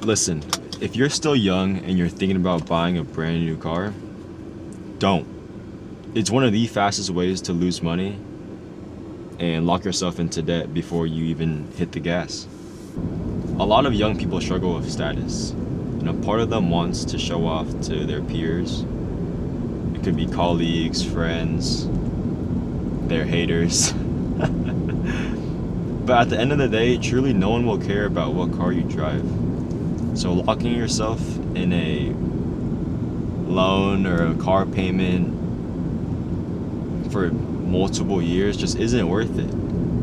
Listen, if you're still young and you're thinking about buying a brand new car, don't. It's one of the fastest ways to lose money and lock yourself into debt before you even hit the gas. A lot of young people struggle with status. Part of them wants to show off to their peers. It could be colleagues, friends, their haters. But at the end of the day, truly no one will care about what car you drive. So locking yourself in a loan or a car payment for multiple years just isn't worth it.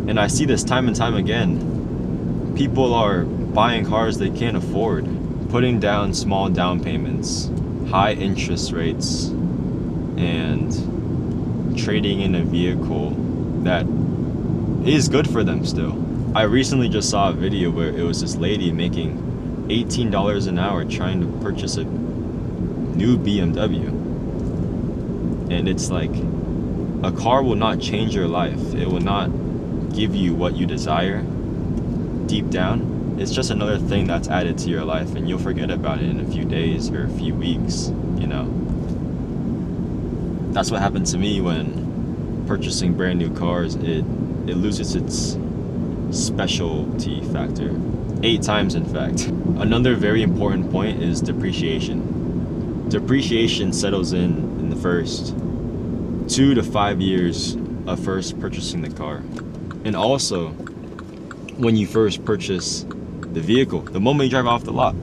And I see this time and time again. People are buying cars they can't afford, putting down small down payments, high interest rates, and trading in a vehicle that is good for them still. I recently just saw a video where it was this lady making $18 an hour trying to purchase a new BMW. And it's like, a car will not change your life. It will not give you what you desire. Deep down, it's just another thing that's added to your life, and you'll forget about it in a few days or a few weeks, That's what happened to me when purchasing brand new cars. It loses its specialty factor. 8 times, in fact. Another very important point is depreciation. Depreciation settles in the first 2 to 5 years of first purchasing the car. And also, when you first purchase the vehicle, the moment you drive off the lot,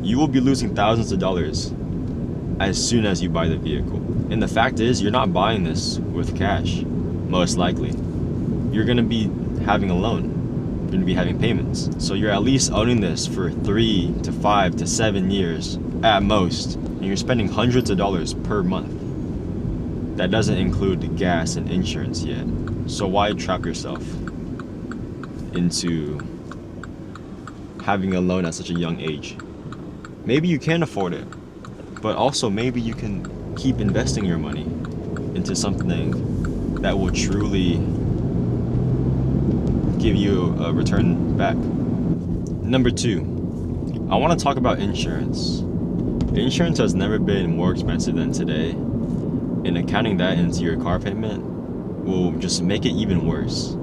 you will be losing thousands of dollars as soon as you buy the vehicle. And the fact is, you're not buying this with cash, most likely. You're gonna be having a loan. You're gonna be having payments. So you're at least owning this for 3 to 5 to 7 years at most. And you're spending hundreds of dollars per month. That doesn't include the gas and insurance yet. So why trap yourself into having a loan at such a young age? Maybe you can afford it, but also maybe you can keep investing your money into something that will truly give you a return back. Number 2, I want to talk about insurance. Insurance has never been more expensive than today, and accounting that into your car payment will just make it even worse.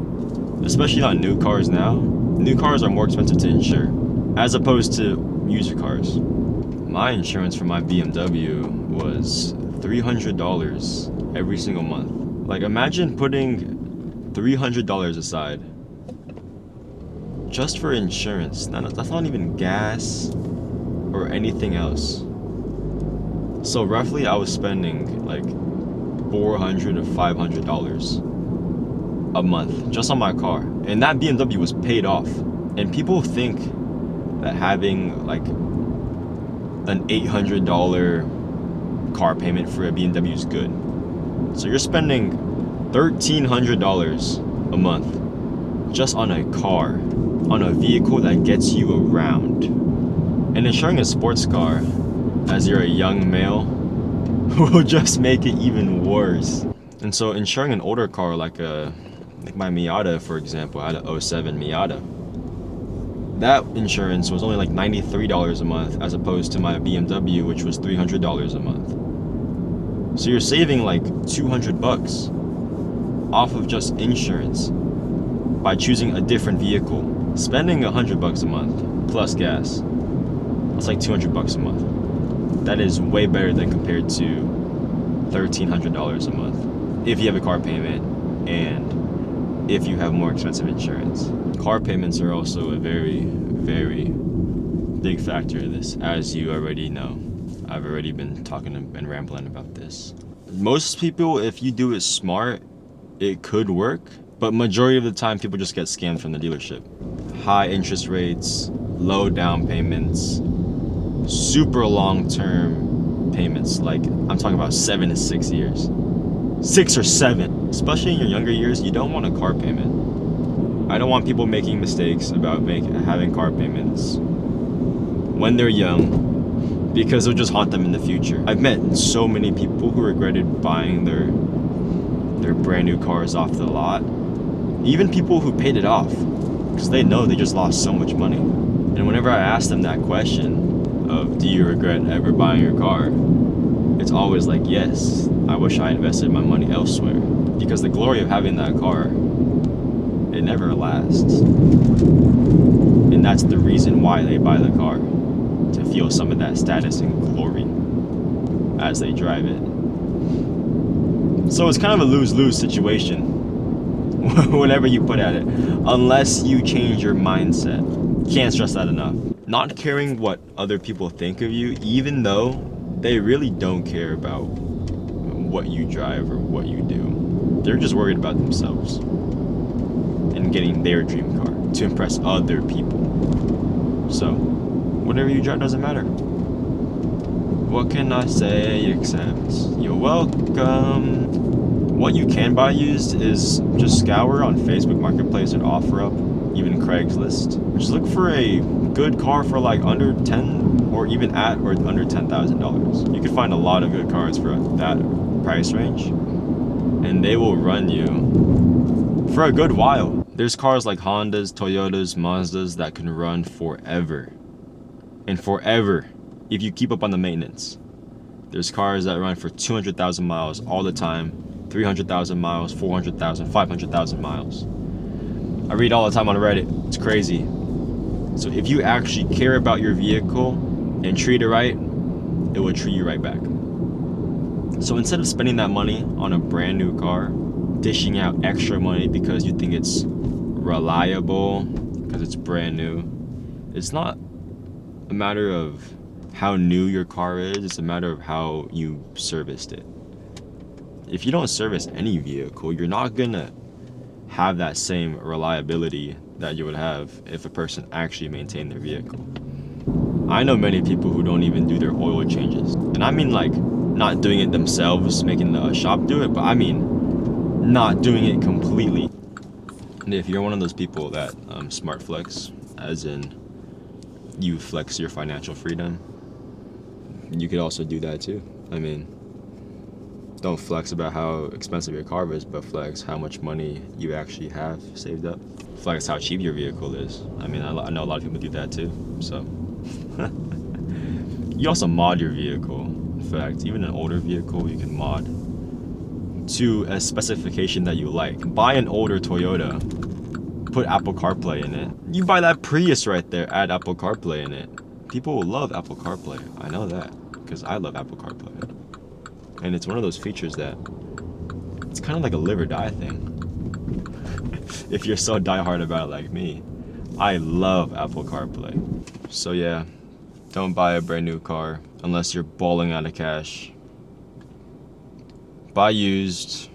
Especially on new cars now. New cars are more expensive to insure, as opposed to used cars. My insurance for my BMW was $300 every single month. Like, imagine putting $300 aside just for insurance. That's not even gas or anything else. So roughly I was spending like $400 to $500 a month just on my car. And that BMW was paid off. And people think that having like an $800 car payment for a BMW is good. So you're spending $1,300 a month just on a car, on a vehicle that gets you around. And insuring a sports car as you're a young male will just make it even worse. And so insuring an older car like my Miata, for example, I had an 07 Miata. That insurance was only like $93 a month as opposed to my BMW, which was $300 a month. So you're saving like $200 off of just insurance by choosing a different vehicle. Spending $100 a month plus gas, that's like $200 a month. That is way better than compared to $1,300 a month if you have a car payment and if you have more expensive insurance. Car payments are also a very, very big factor in this, as you already know. I've already been talking and rambling about this. Most people, if you do it smart, it could work, but majority of the time people just get scammed from the dealership. High interest rates, low down payments, super long-term payments. Like, I'm talking about 7 to 6 years. 6 or 7. Especially in your younger years, you don't want a car payment. I don't want people making mistakes about having car payments when they're young, because it'll just haunt them in the future. I've met so many people who regretted buying their brand new cars off the lot. Even people who paid it off. because they know they just lost so much money. And whenever I ask them that question of, do you regret ever buying your car? It's always like, yes, I wish I invested my money elsewhere. Because the glory of having that car, it never lasts. And that's the reason why they buy the car, to feel some of that status and glory as they drive it. So it's kind of a lose-lose situation whenever you put at it, unless you change your mindset. Can't stress that enough. Not caring what other people think of you, even though they really don't care about what you drive or what you do. They're just worried about themselves and getting their dream car to impress other people. So, whatever you drive doesn't matter. What can I say except you're welcome? What you can buy used is just scour on Facebook Marketplace and OfferUp, even Craigslist. Just look for a good car for like under 10 or even at or under $10,000. You can find a lot of good cars for that price range, and they will run you for a good while. There's cars like Hondas, Toyotas, Mazdas that can run forever. And forever if you keep up on the maintenance. There's cars that run for 200,000 miles all the time, 300,000 miles, 400,000, 500,000 miles. I read all the time on Reddit. It's crazy. So if you actually care about your vehicle and treat it right, it will treat you right back. So instead of spending that money on a brand new car, dishing out extra money because you think it's reliable, because it's brand new, it's not a matter of how new your car is, it's a matter of how you serviced it. If you don't service any vehicle, you're not gonna have that same reliability that you would have if a person actually maintained their vehicle. I know many people who don't even do their oil changes. And I mean like not doing it themselves, making the shop do it, but I mean not doing it completely. And if you're one of those people that smart flex, as in you flex your financial freedom, you could also do that too. I mean, don't flex about how expensive your car is, but flex how much money you actually have saved up. Flex how cheap your vehicle is. I mean, I know a lot of people do that too, so. You also mod your vehicle. In fact, even an older vehicle you can mod to a specification that you like. Buy an older Toyota, put Apple CarPlay in it. You buy that Prius right there, add Apple CarPlay in it. People will love Apple CarPlay. I know that, because I love Apple CarPlay. And it's one of those features that it's kind of like a live or die thing. If you're so diehard about it like me, I love Apple CarPlay. So yeah, don't buy a brand new car unless you're balling out of cash. Buy used,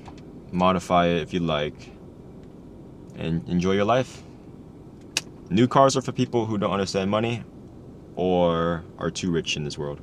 modify it if you like, and enjoy your life. New cars are for people who don't understand money or are too rich in this world.